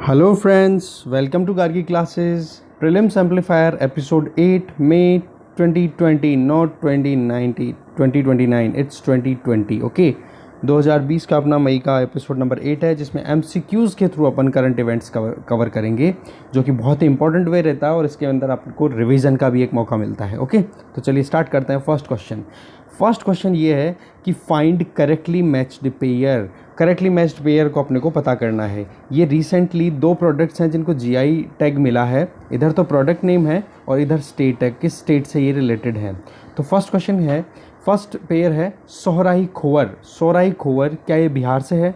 Hello friends, welcome to Gargi classes prelims amplifier episode 8 मई 2020 not 2090 2029 it's 2020 okay 2020 का अपना मई का एपिसोड नंबर 8 है जिसमें एमसीक्यूज़ के थ्रू अपन करंट इवेंट्स कवर करेंगे जो कि बहुत ही इंपॉर्टेंट वे रहता है और इसके अंदर आपको रिवीजन का भी एक मौका मिलता है। ओके तो चलिए स्टार्ट करते हैं। फर्स्ट क्वेश्चन ये है कि find correctly matched pair. Correctly matched pair को अपने को पता करना है। ये रिसेंटली दो प्रोडक्ट्स हैं जिनको जीआई टैग मिला है। इधर तो प्रोडक्ट नेम है और इधर स्टेट है, किस स्टेट से ये रिलेटेड है। तो फर्स्ट क्वेश्चन है, फर्स्ट पेयर है सोहराई खोवर। सोहराई खोवर क्या ये बिहार से है?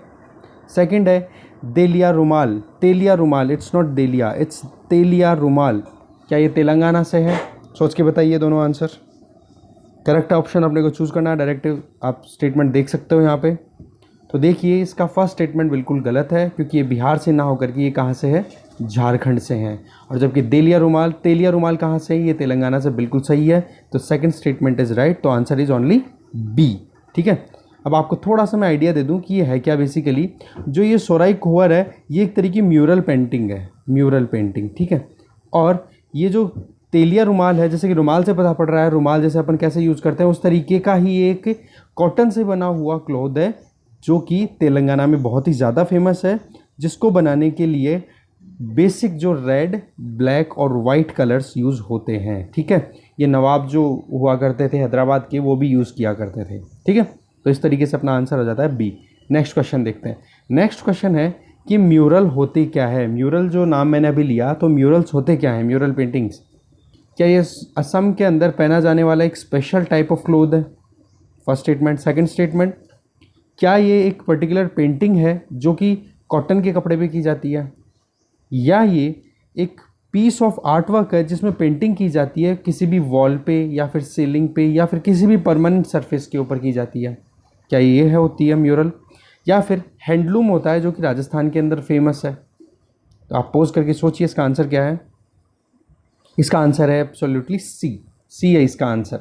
सेकंड है देलिया रुमाल। तेलिया रुमाल, इट्स नॉट देलिया, इट्स तेलिया रुमाल, क्या ये तेलंगाना से है? सोच के बताइए दोनों आंसर। करेक्ट ऑप्शन अपने को चूज़ करना है। डायरेक्टिव आप स्टेटमेंट देख सकते हो यहाँ पे। तो देखिए इसका फर्स्ट स्टेटमेंट बिल्कुल गलत है क्योंकि ये बिहार से ना होकर के ये कहाँ से है? झारखंड से हैं। और जबकि तेलिया रुमाल कहाँ से है? ये तेलंगाना से बिल्कुल सही है। तो सेकंड स्टेटमेंट इज़ राइट। तो आंसर इज़ ओनली बी। ठीक है, अब आपको थोड़ा सा मैं आइडिया दे दूं कि ये है क्या। बेसिकली जो ये सोहराई खोवर है ये एक तरीके की म्यूरल पेंटिंग है, म्यूरल पेंटिंग। ठीक है, और ये जो तेलिया रुमाल है, जैसे कि रुमाल से पता पड़ रहा है, रुमाल जैसे अपन कैसे यूज़ करते हैं उस तरीके का ही एक कॉटन से बना हुआ क्लॉथ है जो कि तेलंगाना में बहुत ही ज़्यादा फेमस है, जिसको बनाने के लिए बेसिक जो रेड, ब्लैक और वाइट कलर्स यूज़ होते हैं। ठीक है, ये नवाब जो हुआ करते थे हैदराबाद के वो भी यूज़ किया करते थे। ठीक है, तो इस तरीके से अपना आंसर हो जाता है बी। नेक्स्ट क्वेश्चन देखते हैं। नेक्स्ट क्वेश्चन है कि म्यूरल होते क्या है। म्यूरल जो नाम मैंने अभी लिया, तो म्यूरल्स होते क्या है? म्यूरल पेंटिंग्स क्या ये असम के अंदर पहना जाने वाला एक स्पेशल टाइप ऑफ क्लोथ है? First statement. सेकंड स्टेटमेंट, क्या ये एक पर्टिकुलर पेंटिंग है जो कि कॉटन के कपड़े पे की जाती है, या ये एक पीस ऑफ आर्ट वर्क है जिसमें पेंटिंग की जाती है किसी भी वॉल पे या फिर सीलिंग पे या फिर किसी भी परमानेंट सरफेस के ऊपर की जाती है? क्या ये है होती है म्यूरल? या फिर हैंडलूम होता है जो कि राजस्थान के अंदर फेमस है? तो आप पोज करके सोचिए इसका आंसर क्या है। इसका आंसर है एब्सोल्युटली सी। सी है इसका आंसर।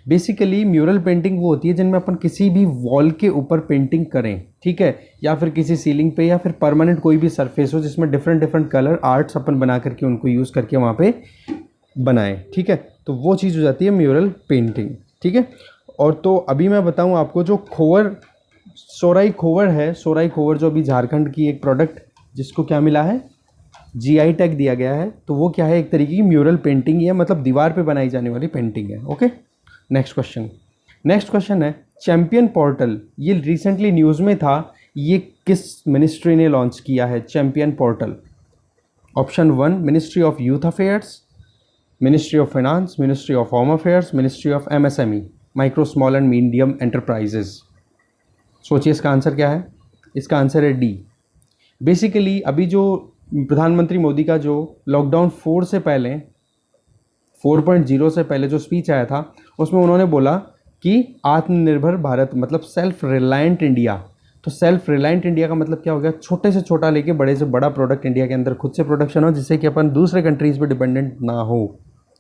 बेसिकली म्यूरल पेंटिंग वो होती है जिनमें अपन किसी भी वॉल के ऊपर पेंटिंग करें, ठीक है, या फिर किसी सीलिंग पे या फिर परमानेंट कोई भी सरफेस हो जिसमें डिफरेंट डिफरेंट कलर आर्ट्स अपन बना करके उनको यूज़ करके वहाँ पे बनाएं। ठीक है, तो वो चीज़ हो जाती है म्यूरल पेंटिंग। ठीक है, और तो अभी मैं बताऊँ आपको, जो खोवर सोहराई खोवर है, सोहराई खोवर जो अभी झारखंड की एक प्रोडक्ट जिसको क्या मिला है? जीआई टैग दिया गया है, तो वो क्या है? एक तरीके की म्यूरल पेंटिंग है, मतलब दीवार पे बनाई जाने वाली पेंटिंग है। ओके, नेक्स्ट क्वेश्चन है चैंपियन पोर्टल। ये रिसेंटली न्यूज़ में था, ये किस मिनिस्ट्री ने लॉन्च किया है champion portal? Option 1 ministry of youth affairs, ministry of finance, ministry of home affairs, ministry of MSME, micro small and medium enterprises. सोचिए इसका आंसर क्या है। इसका आंसर है डी। बेसिकली अभी जो प्रधानमंत्री मोदी का जो लॉकडाउन 4 से पहले 4.0 से पहले जो स्पीच आया था उसमें उन्होंने बोला कि आत्मनिर्भर भारत मतलब सेल्फ रिलायंट इंडिया। तो सेल्फ रिलायंट इंडिया का मतलब क्या हो गया? छोटे से छोटा लेके बड़े से बड़ा प्रोडक्ट इंडिया के अंदर खुद से प्रोडक्शन हो, जिससे कि अपन दूसरे कंट्रीज़ पे डिपेंडेंट ना हो।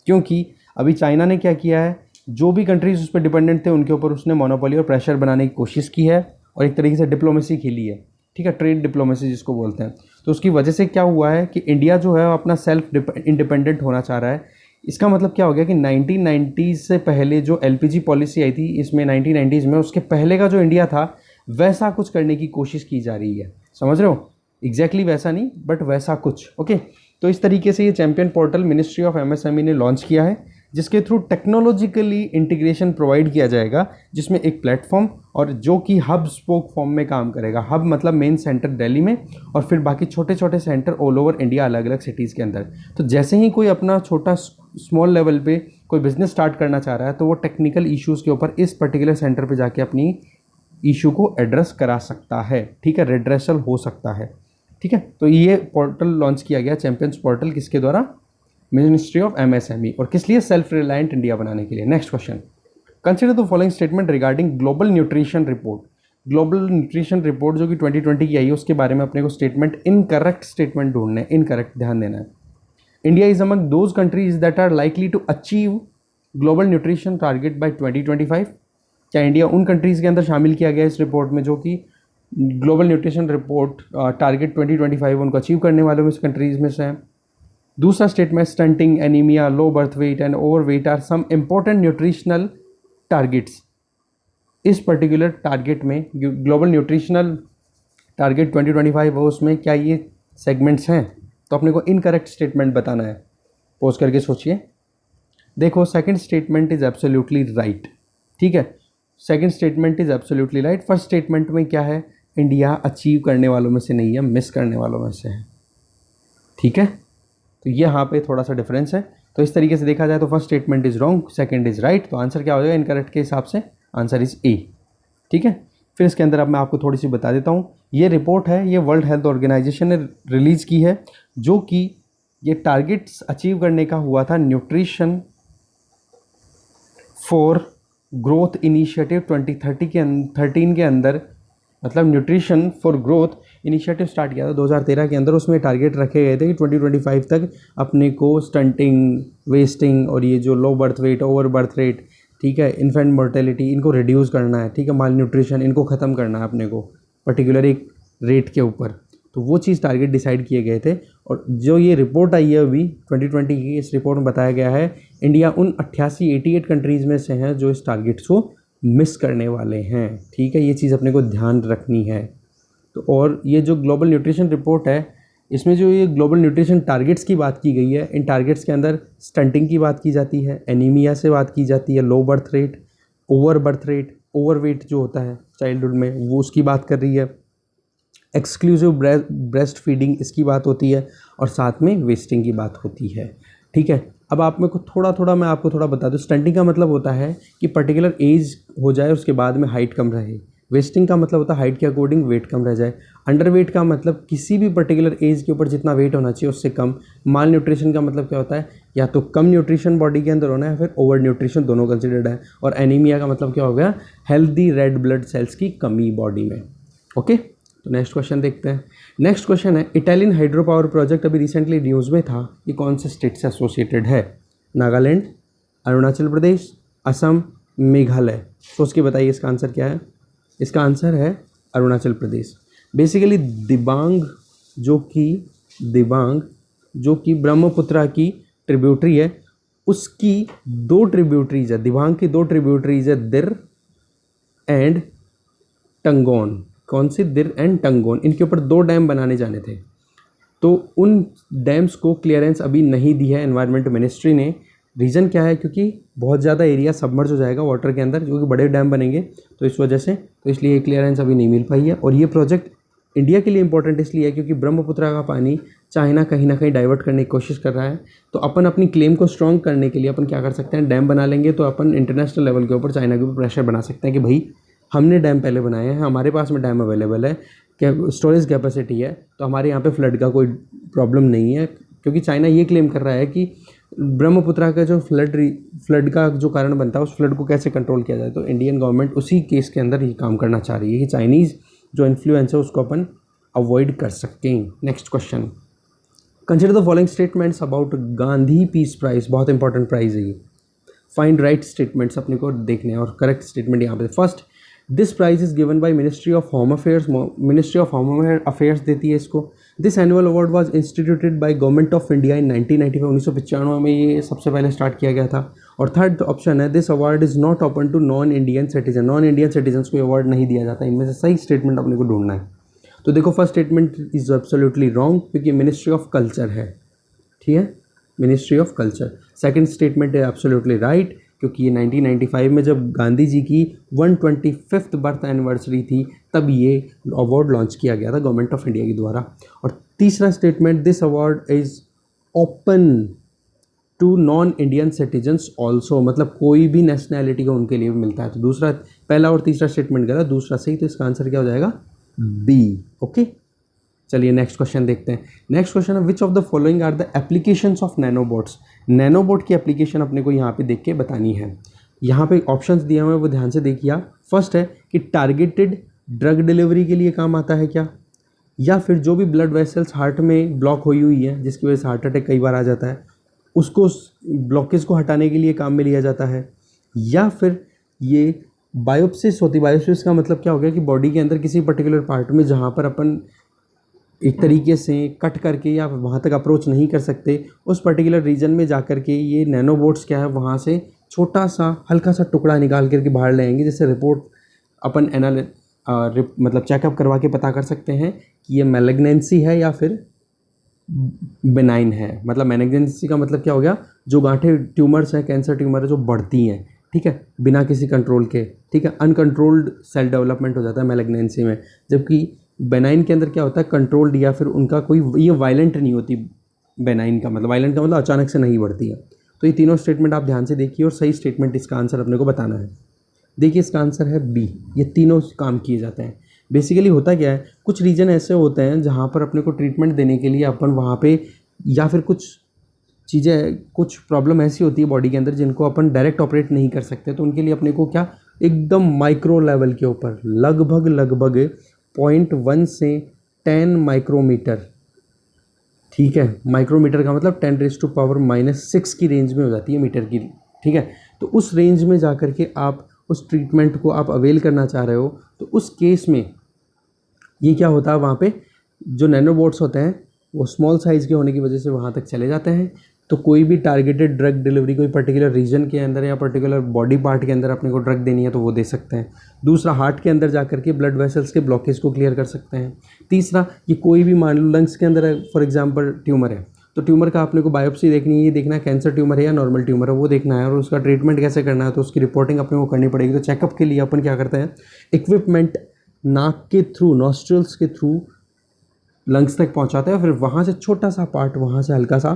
क्योंकि अभी चाइना ने क्या किया है, जो भी कंट्रीज़ उस पर डिपेंडेंट थे उनके ऊपर उसने मोनोपोली और प्रेशर बनाने की कोशिश की है और एक तरीके से डिप्लोमेसी खेली है। ठीक है, ट्रेड डिप्लोमेसी जिसको बोलते हैं। तो उसकी वजह से क्या हुआ है कि इंडिया जो है अपना सेल्फ इंडिपेंडेंट होना चाह रहा है। इसका मतलब क्या हो गया कि 1990s से पहले जो एलपीजी पॉलिसी आई थी इसमें 1990s में, उसके पहले का जो इंडिया था वैसा कुछ करने की कोशिश की जा रही है। समझ रहे हो? एग्जैक्टली वैसा नहीं बट वैसा कुछ। ओके, तो इस तरीके से ये champion portal ministry of MSME ने लॉन्च किया है, जिसके थ्रू टेक्नोलॉजिकली इंटीग्रेशन प्रोवाइड किया जाएगा, जिसमें एक प्लेटफॉर्म और जो कि हब स्पोक फॉर्म में काम करेगा। हब मतलब मेन सेंटर दिल्ली में और फिर बाकी छोटे छोटे सेंटर ऑल ओवर इंडिया, अलग अलग सिटीज़ के अंदर। तो जैसे ही कोई अपना छोटा स्मॉल लेवल पे कोई बिजनेस स्टार्ट करना चाह रहा है तो वो टेक्निकल इश्यूज़ के ऊपर इस पर्टिकुलर सेंटर पे जाके अपनी इशू को एड्रेस करा सकता है। ठीक है, रिड्रेसल हो सकता है। ठीक है, तो ये पोर्टल लॉन्च किया गया चैंपियंस पोर्टल, किसके द्वारा? Ministry of MSME. और किस लिए? सेल्फ रिलायंट इंडिया बनाने के लिए। Next question, consider the following statement regarding global nutrition report. Global nutrition report जो कि 2020 की आई है उसके बारे में अपने को स्टेटमेंट, इनकरेक्ट स्टेटमेंट ढूंढने, इनकरेक्ट ध्यान देना है। India is among those countries that are likely to achieve global nutrition target by 2025। क्या इंडिया उन कंट्रीज़ के अंदर शामिल किया गया इस रिपोर्ट में जो कि ग्लोबल न्यूट्रिशन रिपोर्ट टारगेट 2025 उनको अचीव करने वालों में से कंट्रीज़ में से हैं। दूसरा statement, stunting, anaemia, low birth weight and over weight are some important nutritional targets. इस पर्टिकुलर टारगेट में ग्लोबल न्यूट्रिशनल टारगेट 2025 है, उसमें क्या ये सेगमेंट्स हैं? तो अपने को इनकरेक्ट स्टेटमेंट बताना है। पोज करके सोचिए। देखो, second statement is absolutely right. ठीक है, second statement is absolutely right. First statement में क्या है? इंडिया अचीव करने वालों में से नहीं है, मिस करने वालों में से है। ठीक है, तो यहाँ पे थोड़ा सा डिफरेंस है। तो इस तरीके से देखा जाए तो first statement is wrong, second is right. तो आंसर क्या हो जाएगा इनकरेक्ट के हिसाब से? Answer is a. ठीक है, फिर इसके अंदर अब मैं आपको थोड़ी सी बता देता हूँ। ये रिपोर्ट है, ये वर्ल्ड हेल्थ ऑर्गेनाइजेशन ने रिलीज़ की है, जो कि ये टारगेट्स अचीव करने का हुआ था न्यूट्रिशन फॉर ग्रोथ इनिशिएटिव 2030 के 13 के अंदर। मतलब nutrition for growth initiative start किया था 2013 के अंदर। उसमें टारगेट रखे गए थे कि 2025 तक अपने को स्टंटिंग, वेस्टिंग और ये जो लो birth wait, over birth rate, ठीक है, इन्फेंट मोर्टेलिटी, इनको रिड्यूस करना है। ठीक है, माल न्यूट्रिशन, इनको ख़त्म करना है अपने को पर्टिकुलर एक रेट के ऊपर। तो वो चीज़ टारगेट डिसाइड किए गए थे। और जो ये रिपोर्ट आई है अभी 2020 की, इस रिपोर्ट में बताया गया है इंडिया उन 88 कंट्रीज़ में से हैं जो इस टारगेट्स को मिस करने वाले हैं। ठीक है, ये चीज़ अपने को ध्यान रखनी है। तो और ये जो ग्लोबल न्यूट्रिशन रिपोर्ट है, इसमें जो ये ग्लोबल न्यूट्रिशन टारगेट्स की बात की गई है, इन टारगेट्स के अंदर स्टंटिंग की बात की जाती है, एनीमिया से बात की जाती है, low birth rate, over birth rate, over weight जो होता है चाइल्डहुड में, वो उसकी बात कर रही है, एक्सक्लूसिव ब्रेस्ट फीडिंग इसकी बात होती है, और साथ में वेस्टिंग की बात होती है। ठीक है, अब आप मेरे को मैं आपको थोड़ा बता दूँ। स्टंटिंग का मतलब होता है कि पर्टिकुलर एज हो जाए, उसके बाद में हाइट कम रहे। वेस्टिंग का मतलब होता है हाइट के अकॉर्डिंग वेट कम रह जाए। अंडर वेट का मतलब किसी भी पर्टिकुलर एज के ऊपर जितना वेट होना चाहिए उससे कम। माल न्यूट्रिशन का मतलब क्या होता है? या तो कम न्यूट्रिशन बॉडी के अंदर होना है, फिर ओवर न्यूट्रिशन, दोनों कंसिडर्ड है। और एनीमिया का मतलब क्या हो गया? हेल्दी रेड ब्लड सेल्स की कमी बॉडी में। ओके, तो नेक्स्ट क्वेश्चन देखते हैं। नेक्स्ट क्वेश्चन है, इटालियन हाइड्रो पावर प्रोजेक्ट अभी रिसेंटली न्यूज़ में था, ये कौन से स्टेट से एसोसिएटेड है? नागालैंड, अरुणाचल प्रदेश, असम, मेघालय। सोच के बताइए इसका आंसर क्या है? इसका आंसर है अरुणाचल प्रदेश। बेसिकली दिबांग जो कि ब्रह्मपुत्रा की ट्रिब्यूटरी है, उसकी दो ट्रिब्यूटरीज है। दिबांग की दो ट्रिब्यूटरीज है, दिर एंड टंगोन। कौन सी? दिर एंड टंगोन। इनके ऊपर दो डैम बनाने जाने थे, तो उन डैम्स को क्लियरेंस अभी नहीं दी है एनवायरनमेंट मिनिस्ट्री ने। रीज़न क्या है? क्योंकि बहुत ज़्यादा एरिया सबमर्ज हो जाएगा वाटर के अंदर, क्योंकि बड़े डैम बनेंगे, तो इस वजह से, तो इसलिए क्लियरेंस अभी नहीं मिल पाई है। और ये प्रोजेक्ट इंडिया के लिए इंपॉर्टेंट इसलिए है क्योंकि ब्रह्मपुत्रा का पानी चाइना कहीं ना कहीं डाइवर्ट करने की कोशिश कर रहा है। तो अपन अपनी क्लेम को स्ट्रॉन्ग करने के लिए अपन क्या कर सकते हैं? डैम बना लेंगे, तो अपन इंटरनेशनल लेवल के ऊपर चाइना के ऊपर प्रेशर बना सकते हैं कि भाई हमने डैम पहले बनाए हैं, हमारे पास में डैम अवेलेबल है, क्या स्टोरेज कैपेसिटी है, तो हमारे यहाँ पे फ्लड का कोई प्रॉब्लम नहीं है। क्योंकि चाइना ये क्लेम कर रहा है कि ब्रह्मपुत्रा का जो फ्लड का जो कारण बनता है, उस फ्लड को कैसे कंट्रोल किया जाए। तो इंडियन गवर्नमेंट उसी केस के अंदर ये काम करना चाह रही है कि चाइनीज़ जो इन्फ्लुएंस है उसको अपन अवॉइड कर सकें। Next question, consider the following statements about Gandhi peace prize. बहुत इंपॉर्टेंट प्राइज है ये। फाइंड राइट स्टेटमेंट्स अपने को देखने हैं, और करेक्ट स्टेटमेंट यहाँ पे। First, this prize is given by ministry of home affairs. Ministry of home affairs देती है इसको। This annual award was instituted by government of India in 1995। 1995 में ये सबसे पहले स्टार्ट किया गया था। और थर्ड ऑप्शन है, this award is not open to non Indian citizen. Non Indian citizens को अवार्ड नहीं दिया जाता। इनमें से सही स्टेटमेंट अपने को ढूंढना है। तो देखो, first statement is absolutely wrong, क्योंकि मिनिस्ट्री ऑफ कल्चर है। ठीक है, ministry of culture. Second statement है एब्सोल्युटली राइट, क्योंकि ये 1995 में जब गांधी जी की 125th बर्थ एनिवर्सरी थी, तब ये अवार्ड लॉन्च किया गया था गवर्नमेंट ऑफ इंडिया के द्वारा। और तीसरा statement, this award is open to non Indian citizens also, मतलब कोई भी नेशनैलिटी का उनके लिए मिलता है। तो दूसरा, पहला और तीसरा स्टेटमेंट गलत, दूसरा सही। तो इसका आंसर क्या हो जाएगा? बी। ओके, चलिए नेक्स्ट क्वेश्चन देखते हैं। नेक्स्ट क्वेश्चन है, which of the following are the applications of nanobots. Nanobot की एप्लीकेशन अपने को यहाँ पे देख के बतानी है। यहाँ पे ऑप्शंस दिए हुए हैं, वो ध्यान से देखिए। फर्स्ट है कि टारगेटेड ड्रग डिलीवरी के लिए काम आता है क्या, या फिर जो भी ब्लड वेसल्स हार्ट में ब्लॉक हुई है, जिसकी वजह से हार्ट अटैक कई बार आ जाता है, उसको ब्लॉकेज को हटाने के लिए काम में लिया जाता है, या फिर ये बायोप्सिस होती है। बायोप्सिस का मतलब क्या हो गया कि बॉडी के अंदर किसी पर्टिकुलर पार्ट में जहाँ पर अपन एक तरीके से कट करके या वहाँ तक अप्रोच नहीं कर सकते, उस पर्टिकुलर रीजन में जा कर के ये नैनोबोट्स क्या है वहाँ से छोटा सा हल्का सा टुकड़ा निकाल करके बाहर ले आएंगे, जिससे रिपोर्ट अपन मतलब चेकअप करवा के पता कर सकते हैं कि ये मैलिग्नेंसी है या फिर बेनाइन है। मतलब मैलिग्नेंसी का मतलब क्या हो गया, जो गांठें ट्यूमर्स हैं, कैंसर ट्यूमर है जो बढ़ती हैं, ठीक है, बिना किसी कंट्रोल के, ठीक है, अनकंट्रोल्ड सेल डेवलपमेंट हो जाता है मैलिग्नेंसी में। जबकि बेनाइन के अंदर क्या होता है, कंट्रोल्ड या फिर उनका कोई ये वायलेंट नहीं होती। बेनाइन का मतलब, वायलेंट का मतलब अचानक से नहीं बढ़ती है। तो ये तीनों स्टेटमेंट आप ध्यान से देखिए और सही स्टेटमेंट इसका आंसर अपने को बताना है। देखिए इसका आंसर है बी, ये तीनों काम किए जाते हैं। बेसिकली होता क्या है, कुछ रीजन ऐसे होते हैं जहाँ पर अपने को ट्रीटमेंट देने के लिए अपन वहाँ पे, या फिर कुछ चीज़ें, कुछ प्रॉब्लम ऐसी होती है बॉडी के अंदर जिनको अपन डायरेक्ट ऑपरेट नहीं कर सकते, तो उनके लिए अपने को क्या, एकदम माइक्रो लेवल के ऊपर लगभग 0.1 से 10 माइक्रोमीटर, ठीक है, माइक्रोमीटर का मतलब 10⁻⁻⁻6 की रेंज में हो जाती है मीटर की, ठीक है। तो उस रेंज में जा कर के आप उस ट्रीटमेंट को आप अवेल करना चाह रहे हो, तो उस केस में ये क्या होता है, वहाँ पे जो नैनोबोट्स होते हैं वो स्मॉल साइज़ के होने की वजह से वहाँ तक चले जाते हैं। तो कोई भी टारगेटेड ड्रग डिलीवरी कोई पर्टिकुलर रीजन के अंदर या पर्टिकुलर बॉडी पार्ट के अंदर अपने को ड्रग देनी है तो वो दे सकते हैं। दूसरा, हार्ट के अंदर जा कर के ब्लड वेसल्स के ब्लॉकेज को क्लियर कर सकते हैं। तीसरा, ये कोई भी मान लो लंग्स के अंदर है, फॉर एग्जांपल ट्यूमर है, तो ट्यूमर का अपने को बायोप्सी देखनी है, ये देखना है कैंसर ट्यूमर है या नॉर्मल ट्यूमर है, वो देखना है, और उसका ट्रीटमेंट कैसे करना है, तो उसकी रिपोर्टिंग अपने को करनी पड़ेगी। तो चेकअप के लिए अपन क्या करते हैं, इक्विपमेंट नाक के थ्रू, नॉस्ट्रल्स के थ्रू लंग्स तक पहुंचाते हैं, फिर वहाँ से छोटा सा पार्ट, वहाँ से हल्का सा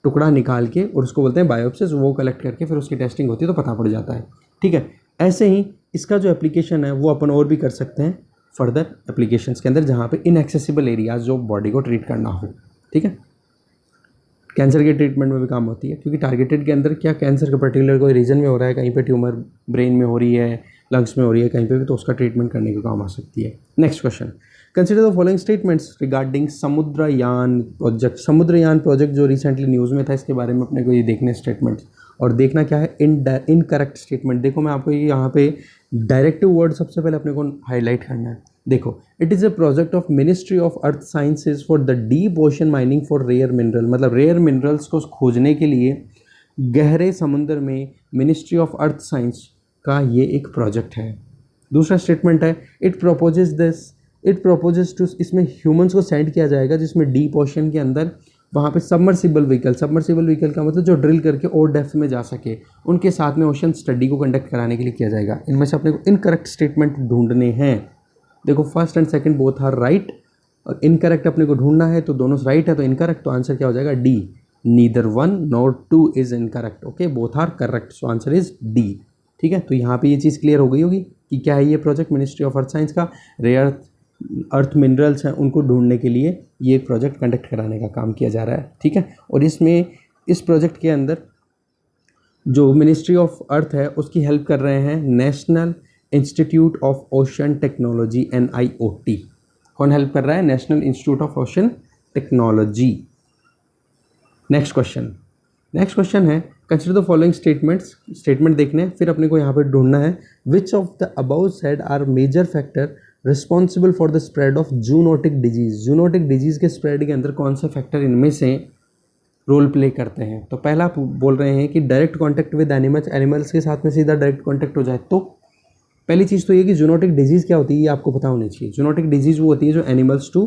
टुकड़ा निकाल के, और उसको बोलते हैं बायोप्सिस, वो कलेक्ट करके फिर उसकी टेस्टिंग होती है तो पता पड़ जाता है, ठीक है। ऐसे ही इसका जो एप्लीकेशन है वो अपन और भी कर सकते हैं फर्दर एप्लीकेशंस के अंदर, जहाँ पे इनएक्सेसिबल एरियाज जो बॉडी को ट्रीट करना हो, ठीक है। कैंसर के ट्रीटमेंट में भी काम होती है, क्योंकि टारगेटेड के अंदर क्या, कैंसर का पर्टिकुलर कोई रीजन में हो रहा है, कहीं पे ट्यूमर ब्रेन में हो रही है, लंग्स में हो रही है, कहीं पे भी, तो उसका ट्रीटमेंट करने के काम आ सकती है। Next question, consider the following statements regarding Samudrayaan project. Samudrayaan project जो रिसेंटली न्यूज़ में था, इसके बारे में अपने को ये देखने स्टेटमेंट्स, और देखना क्या है, इनकरेक्ट स्टेटमेंट। देखो मैं आपको ये यहाँ पे डायरेक्टिव वर्ड सबसे पहले अपने को हाईलाइट करना है। देखो, it is a project of ministry of earth sciences for the deep ocean mining for rare mineral. मतलब रेयर मिनरल्स को खोजने के लिए गहरे समुद्र में मिनिस्ट्री ऑफ अर्थ साइंस का ये एक प्रोजेक्ट है। दूसरा स्टेटमेंट है, इट प्रोपोजेस टू, इसमें ह्यूमंस को सेंड किया जाएगा, जिसमें डीप ओशन के अंदर वहाँ पे सबमर्सिबल व्हीकल का मतलब जो ड्रिल करके और डेप्थ में जा सके, उनके साथ में ओशन स्टडी को कंडक्ट कराने के लिए किया जाएगा। इनमें से अपने को इनकरेक्ट स्टेटमेंट ढूंढने हैं। देखो first and second both are right, और इनकरेक्ट अपने को ढूंढना है, तो दोनों राइट है, तो इनकरेक्ट, तो आंसर क्या हो जाएगा, D. Neither 1 nor 2 is incorrect, okay, both are correct, so answer is D, ठीक है। तो यहाँ पे ये चीज़ क्लियर हो गई होगी कि क्या है ये project ministry of earth science का, रेयर अर्थ मिनरल्स हैं उनको ढूंढने के लिए ये प्रोजेक्ट कंडक्ट कराने का काम किया जा रहा है, ठीक है। और इसमें, इस प्रोजेक्ट के अंदर जो मिनिस्ट्री ऑफ अर्थ है उसकी हेल्प कर रहे हैं national institute of ocean technology, NIOT। कौन हेल्प कर रहा है, national institute of ocean technology. Next question है, consider the following statements. Statement देखने, फिर अपने को यहाँ पे ढूंढना है, which of the above said are major factor responsible for the spread of zoonotic disease. Zoonotic disease के स्प्रेड के अंदर कौन से फैक्टर इनमें से रोल प्ले करते हैं। तो पहला बोल रहे हैं कि डायरेक्ट कॉन्टैक्ट विद एनिमल्स के साथ में सीधा डायरेक्ट कॉन्टैक्ट हो जाए। तो पहली चीज़ तो ये कि जूनोटिक डिजीज़ क्या होती है ये आपको पता होनी चाहिए। जूनोटिक डिजीज़ वो होती है जो एनिमल्स टू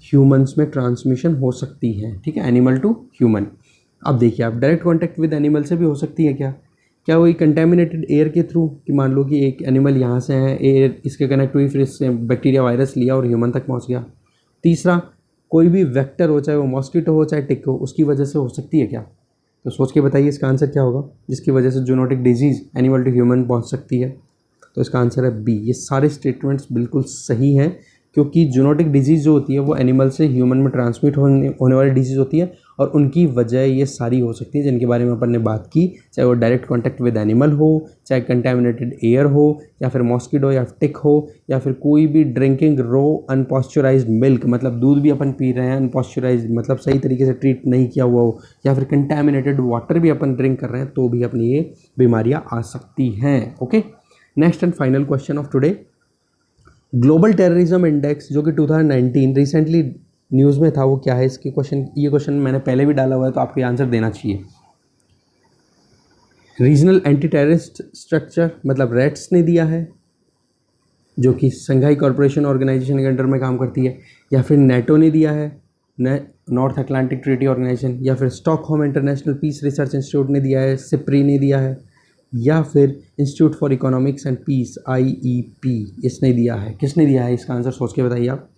ह्यूमंस में ट्रांसमिशन हो सकती है, ठीक है, एनिमल टू ह्यूमन। अब देखिए आप, डायरेक्ट कॉन्टैक्ट विद एनिमल से भी हो सकती है क्या वही कंटेमिनेटेड एयर के थ्रू, कि मान लो कि एक एनिमल यहाँ से है, एयर इसके कनेक्ट हुई, फिर इससे बैक्टीरिया वायरस लिया और ह्यूमन तक पहुँच गया। तीसरा, कोई भी वेक्टर हो, चाहे वो मॉस्किटो हो चाहे टिक हो, उसकी वजह से हो सकती है क्या। तो सोच के बताइए इसका आंसर क्या होगा, जिसकी वजह से zoonotic disease animal to human पहुँच सकती है। तो इसका आंसर है बी। ये सारे स्टेटमेंट्स बिल्कुल सही हैं, क्योंकि जूनोटिक डिजीज़ जो होती है वो एनिमल से ह्यूमन में ट्रांसमिट होने वाली डिजीज़ होती है, और उनकी वजह ये सारी हो सकती है जिनके बारे में अपन ने बात की, चाहे वो डायरेक्ट कॉन्टैक्ट विद एनिमल हो, चाहे कंटेमिनेटेड एयर हो, या फिर मॉस्किटो या टिक हो, या फिर कोई भी ड्रिंकिंग रो अनपॉस्चराइज्ड मिल्क, मतलब दूध भी अपन पी रहे हैं अनपॉस्चराइज्ड, मतलब सही तरीके से ट्रीट नहीं किया हुआ हो, या फिर कंटेमिनेटेड वाटर भी अपन ड्रिंक कर रहे हैं, तो भी अपनी ये बीमारियाँ आ सकती हैं। Okay, next and final question of today, global terrorism index जो कि 2019 रिसेंटली न्यूज़ में था, वो क्या है? इसकी ये क्वेश्चन मैंने पहले भी डाला हुआ है, तो आपको आंसर देना चाहिए। रीजनल एंटी टेररिस्ट स्ट्रक्चर मतलब रेट्स ने दिया है, जो कि संघाई कॉरपोरेशन ऑर्गेनाइजेशन के अंडर में काम करती है, या फिर नेटो ने दिया है, नॉर्थ अटलांटिक ट्रीटी ऑर्गेनाइजेशन, या फिर Stockholm international peace research institute ने दिया है, सिप्री ने दिया है, या फिर institute for economics and peace IEP इसने दिया है। किसने दिया है? इसका आंसर सोच के बताइए आप।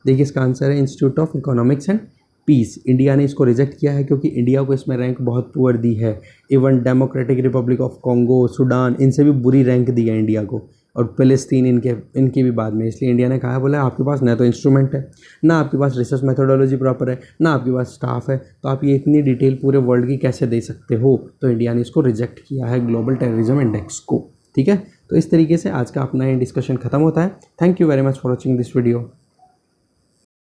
देखिए इसका आंसर है institute of economics and peace. India ने इसको रिजेक्ट किया है क्योंकि इंडिया को इसमें रैंक बहुत पुअर दी है। Even democratic Republic of Congo, Sudan, इनसे भी बुरी रैंक दी है इंडिया को, और फिलिस्तीन इनकी भी बाद में। इसलिए इंडिया ने कहा, बोला आपके पास ना तो इंस्ट्रूमेंट है, ना आपके पास रिसर्च मेथोडोलॉजी प्रॉपर है, ना आपके पास स्टाफ है, तो आप ये इतनी डिटेल पूरे वर्ल्ड की कैसे दे सकते हो? तो इंडिया ने इसको रिजेक्ट किया है, ग्लोबल टेररिज्म इंडेक्स को। ठीक है, तो इस तरीके से आज का अपना ये डिस्कशन खत्म होता है। Thank you very much for watching this video.